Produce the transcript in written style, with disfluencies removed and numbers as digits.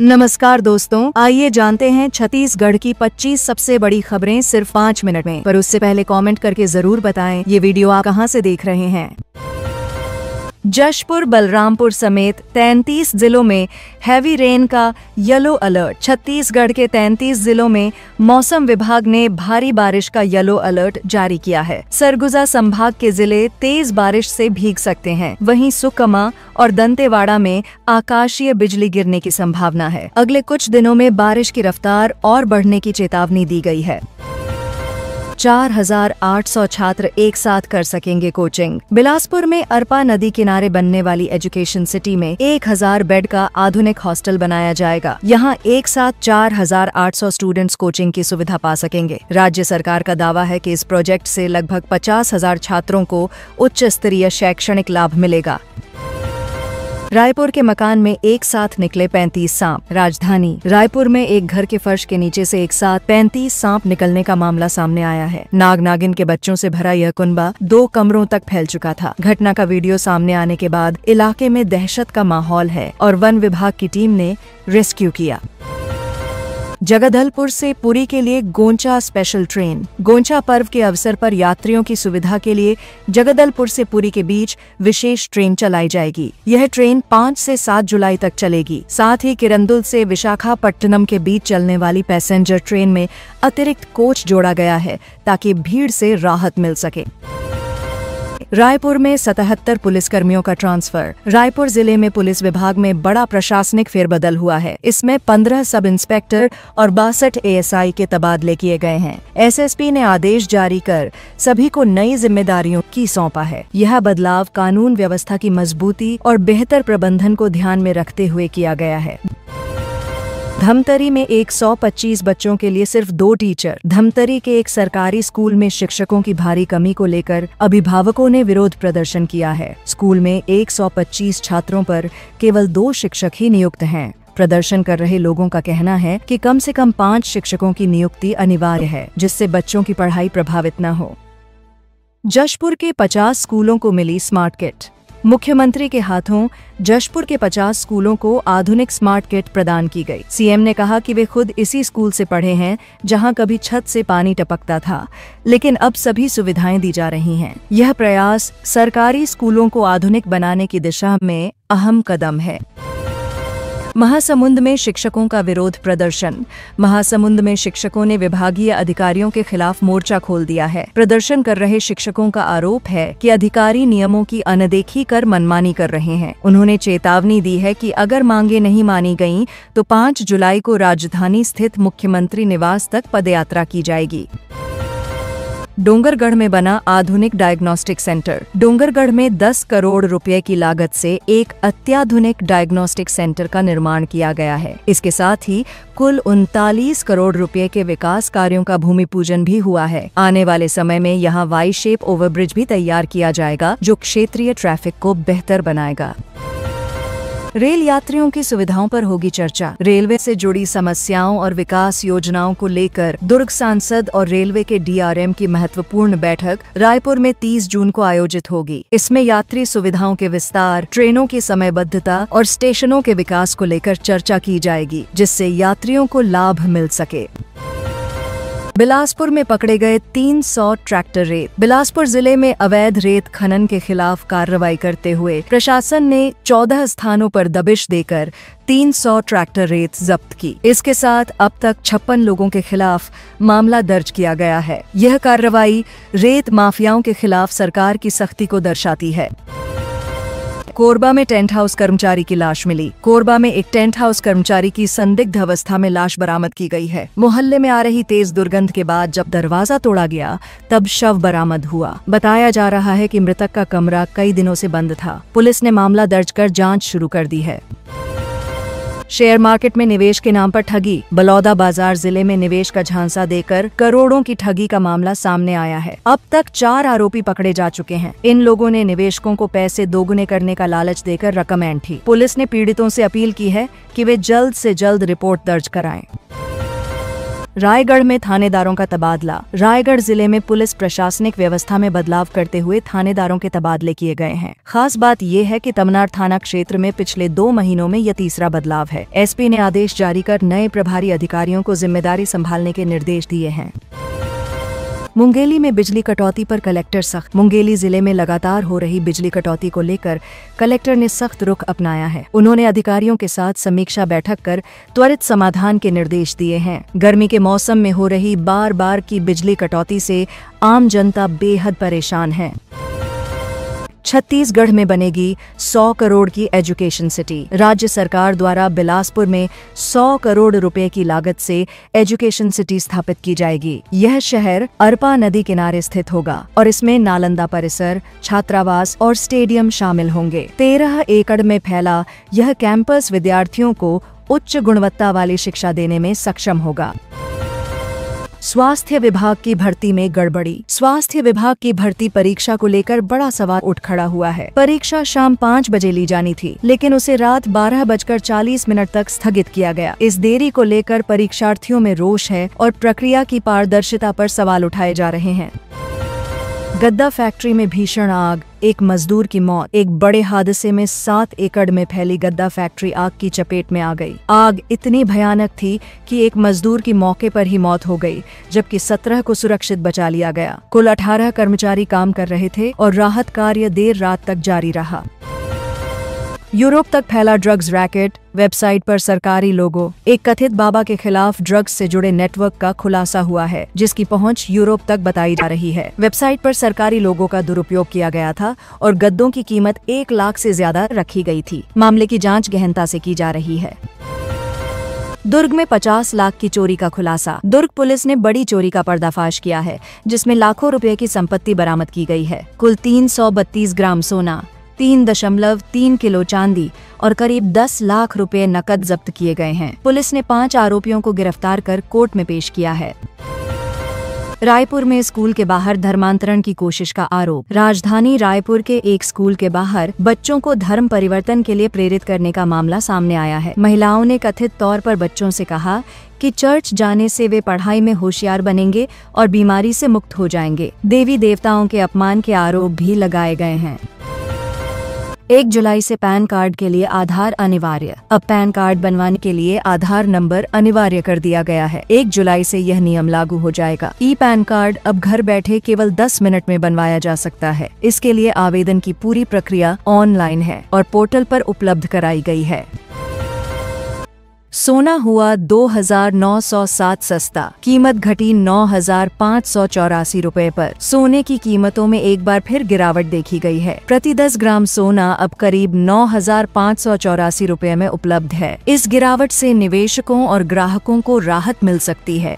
नमस्कार दोस्तों, आइए जानते हैं छत्तीसगढ़ की 25 सबसे बड़ी खबरें सिर्फ 5 मिनट में। पर उससे पहले कमेंट करके जरूर बताएं ये वीडियो आप कहां से देख रहे हैं। जशपुर, बलरामपुर समेत 33 जिलों में हैवी रेन का येलो अलर्ट। छत्तीसगढ़ के 33 जिलों में मौसम विभाग ने भारी बारिश का येलो अलर्ट जारी किया है। सरगुजा संभाग के जिले तेज बारिश से भीग सकते हैं। वहीं सुकमा और दंतेवाड़ा में आकाशीय बिजली गिरने की संभावना है। अगले कुछ दिनों में बारिश की रफ्तार और बढ़ने की चेतावनी दी गई है। 4,800 छात्र एक साथ कर सकेंगे कोचिंग। बिलासपुर में अरपा नदी किनारे बनने वाली एजुकेशन सिटी में 1,000 बेड का आधुनिक हॉस्टल बनाया जाएगा। यहां एक साथ 4,800 स्टूडेंट्स कोचिंग की सुविधा पा सकेंगे। राज्य सरकार का दावा है कि इस प्रोजेक्ट से लगभग 50,000 छात्रों को उच्च स्तरीय शैक्षणिक लाभ मिलेगा। रायपुर के मकान में एक साथ निकले 35 सांप। राजधानी रायपुर में एक घर के फर्श के नीचे से एक साथ 35 सांप निकलने का मामला सामने आया है। नाग नागिन के बच्चों से भरा यह कुनबा 2 कमरों तक फैल चुका था। घटना का वीडियो सामने आने के बाद इलाके में दहशत का माहौल है और वन विभाग की टीम ने रेस्क्यू किया। जगदलपुर से पुरी के लिए गोंचा स्पेशल ट्रेन। गोंचा पर्व के अवसर पर यात्रियों की सुविधा के लिए जगदलपुर से पुरी के बीच विशेष ट्रेन चलाई जाएगी। यह ट्रेन 5 से 7 जुलाई तक चलेगी। साथ ही किरंदुल से विशाखापट्टनम के बीच चलने वाली पैसेंजर ट्रेन में अतिरिक्त कोच जोड़ा गया है ताकि भीड़ से राहत मिल सके। रायपुर में 77 पुलिसकर्मियों का ट्रांसफर। रायपुर जिले में पुलिस विभाग में बड़ा प्रशासनिक फेरबदल हुआ है। इसमें 15 सब इंस्पेक्टर और 62 ASI के तबादले किए गए हैं। SSP ने आदेश जारी कर सभी को नई जिम्मेदारियों की सौंपा है। यह बदलाव कानून व्यवस्था की मजबूती और बेहतर प्रबंधन को ध्यान में रखते हुए किया गया है। धमतरी में 125 बच्चों के लिए सिर्फ 2 टीचर। धमतरी के एक सरकारी स्कूल में शिक्षकों की भारी कमी को लेकर अभिभावकों ने विरोध प्रदर्शन किया है। स्कूल में 125 छात्रों पर केवल 2 शिक्षक ही नियुक्त हैं। प्रदर्शन कर रहे लोगों का कहना है कि कम से कम 5 शिक्षकों की नियुक्ति अनिवार्य है, जिससे बच्चों की पढ़ाई प्रभावित न हो। जशपुर के 50 स्कूलों को मिली स्मार्ट किट। मुख्यमंत्री के हाथों जशपुर के 50 स्कूलों को आधुनिक स्मार्ट किट प्रदान की गई। CM ने कहा कि वे खुद इसी स्कूल से पढ़े हैं जहां कभी छत से पानी टपकता था, लेकिन अब सभी सुविधाएं दी जा रही हैं। यह प्रयास सरकारी स्कूलों को आधुनिक बनाने की दिशा में अहम कदम है। महासमुंद में शिक्षकों का विरोध प्रदर्शन। महासमुंद में शिक्षकों ने विभागीय अधिकारियों के खिलाफ मोर्चा खोल दिया है। प्रदर्शन कर रहे शिक्षकों का आरोप है कि अधिकारी नियमों की अनदेखी कर मनमानी कर रहे हैं। उन्होंने चेतावनी दी है कि अगर मांगे नहीं मानी गईं तो 5 जुलाई को राजधानी स्थित मुख्यमंत्री निवास तक पदयात्रा की जाएगी। डोंगरगढ़ में बना आधुनिक डायग्नोस्टिक सेंटर। डोंगरगढ़ में 10 करोड़ रुपए की लागत से एक अत्याधुनिक डायग्नोस्टिक सेंटर का निर्माण किया गया है। इसके साथ ही कुल 39 करोड़ रुपए के विकास कार्यों का भूमि पूजन भी हुआ है। आने वाले समय में यहां वाई शेप ओवरब्रिज भी तैयार किया जाएगा, जो क्षेत्रीय ट्रैफिक को बेहतर बनाएगा। रेल यात्रियों की सुविधाओं पर होगी चर्चा। रेलवे से जुड़ी समस्याओं और विकास योजनाओं को लेकर दुर्ग सांसद और रेलवे के DRM की महत्वपूर्ण बैठक रायपुर में 30 जून को आयोजित होगी। इसमें यात्री सुविधाओं के विस्तार, ट्रेनों की समयबद्धता और स्टेशनों के विकास को लेकर चर्चा की जाएगी, जिससे यात्रियों को लाभ मिल सके। बिलासपुर में पकड़े गए 300 ट्रैक्टर रेत। बिलासपुर जिले में अवैध रेत खनन के खिलाफ कार्रवाई करते हुए प्रशासन ने 14 स्थानों पर दबिश देकर 300 ट्रैक्टर रेत जब्त की। इसके साथ अब तक 56 लोगों के खिलाफ मामला दर्ज किया गया है। यह कार्रवाई रेत माफियाओं के खिलाफ सरकार की सख्ती को दर्शाती है। कोरबा में टेंट हाउस कर्मचारी की लाश मिली। कोरबा में एक टेंट हाउस कर्मचारी की संदिग्ध अवस्था में लाश बरामद की गई है। मोहल्ले में आ रही तेज दुर्गंध के बाद जब दरवाजा तोड़ा गया तब शव बरामद हुआ। बताया जा रहा है कि मृतक का कमरा कई दिनों से बंद था। पुलिस ने मामला दर्ज कर जांच शुरू कर दी है। शेयर मार्केट में निवेश के नाम पर ठगी। बलौदा बाजार जिले में निवेश का झांसा देकर करोड़ों की ठगी का मामला सामने आया है। अब तक 4 आरोपी पकड़े जा चुके हैं। इन लोगों ने निवेशकों को पैसे दोगुने करने का लालच देकर रकम ऐंठी। पुलिस ने पीड़ितों से अपील की है कि वे जल्द से जल्द रिपोर्ट दर्ज कराएं। रायगढ़ में थानेदारों का तबादला। रायगढ़ जिले में पुलिस प्रशासनिक व्यवस्था में बदलाव करते हुए थानेदारों के तबादले किए गए हैं। खास बात ये है कि तमनार थाना क्षेत्र में पिछले 2 महीनों में यह तीसरा बदलाव है। एसपी ने आदेश जारी कर नए प्रभारी अधिकारियों को जिम्मेदारी संभालने के निर्देश दिए हैं। मुंगेली में बिजली कटौती पर कलेक्टर सख्त। मुंगेली जिले में लगातार हो रही बिजली कटौती को लेकर कलेक्टर ने सख्त रुख अपनाया है। उन्होंने अधिकारियों के साथ समीक्षा बैठक कर त्वरित समाधान के निर्देश दिए हैं। गर्मी के मौसम में हो रही बार बार की बिजली कटौती से आम जनता बेहद परेशान है। छत्तीसगढ़ में बनेगी 100 करोड़ की एजुकेशन सिटी। राज्य सरकार द्वारा बिलासपुर में 100 करोड़ रुपए की लागत से एजुकेशन सिटी स्थापित की जाएगी। यह शहर अरपा नदी किनारे स्थित होगा और इसमें नालंदा परिसर, छात्रावास और स्टेडियम शामिल होंगे। 13 एकड़ में फैला यह कैंपस विद्यार्थियों को उच्च गुणवत्ता वाली शिक्षा देने में सक्षम होगा। स्वास्थ्य विभाग की भर्ती में गड़बड़ी। स्वास्थ्य विभाग की भर्ती परीक्षा को लेकर बड़ा सवाल उठ खड़ा हुआ है। परीक्षा शाम 5 बजे ली जानी थी, लेकिन उसे रात 12:40 तक स्थगित किया गया। इस देरी को लेकर परीक्षार्थियों में रोष है और प्रक्रिया की पारदर्शिता पर सवाल उठाए जा रहे हैं। गद्दा फैक्ट्री में भीषण आग, एक मजदूर की मौत। एक बड़े हादसे में 7 एकड़ में फैली गद्दा फैक्ट्री आग की चपेट में आ गई। आग इतनी भयानक थी कि एक मजदूर की मौके पर ही मौत हो गई, जबकि 17 को सुरक्षित बचा लिया गया। कुल 18 कर्मचारी काम कर रहे थे और राहत कार्य देर रात तक जारी रहा। यूरोप तक फैला ड्रग्स रैकेट। वेबसाइट पर सरकारी लोगो। एक कथित बाबा के खिलाफ ड्रग्स से जुड़े नेटवर्क का खुलासा हुआ है, जिसकी पहुंच यूरोप तक बताई जा रही है। वेबसाइट पर सरकारी लोगो का दुरुपयोग किया गया था और गद्दों की कीमत 1 लाख से ज्यादा रखी गई थी। मामले की जांच गहनता से की जा रही है। दुर्ग में 50 लाख की चोरी का खुलासा। दुर्ग पुलिस ने बड़ी चोरी का पर्दाफाश किया है, जिसमें लाखों रुपए की संपत्ति बरामद की गई है। कुल 332 ग्राम सोना, 3.3 किलो चांदी और करीब 10 लाख रुपए नकद जब्त किए गए हैं। पुलिस ने 5 आरोपियों को गिरफ्तार कर कोर्ट में पेश किया है। रायपुर में स्कूल के बाहर धर्मांतरण की कोशिश का आरोप। राजधानी रायपुर के एक स्कूल के बाहर बच्चों को धर्म परिवर्तन के लिए प्रेरित करने का मामला सामने आया है। महिलाओं ने कथित तौर पर बच्चों से कहा कि चर्च जाने से वे पढ़ाई में होशियार बनेंगे और बीमारी से मुक्त हो जाएंगे। देवी देवताओं के अपमान के आरोप भी लगाए गए हैं। 1 जुलाई से पैन कार्ड के लिए आधार अनिवार्य। अब पैन कार्ड बनवाने के लिए आधार नंबर अनिवार्य कर दिया गया है। 1 जुलाई से यह नियम लागू हो जाएगा। ई पैन कार्ड अब घर बैठे केवल 10 मिनट में बनवाया जा सकता है। इसके लिए आवेदन की पूरी प्रक्रिया ऑनलाइन है और पोर्टल पर उपलब्ध कराई गई है। सोना हुआ 2,907 सस्ता, कीमत घटी 9,584 रुपए पर। सोने की कीमतों में एक बार फिर गिरावट देखी गई है। प्रति 10 ग्राम सोना अब करीब 9,584 रुपए में उपलब्ध है। इस गिरावट से निवेशकों और ग्राहकों को राहत मिल सकती है।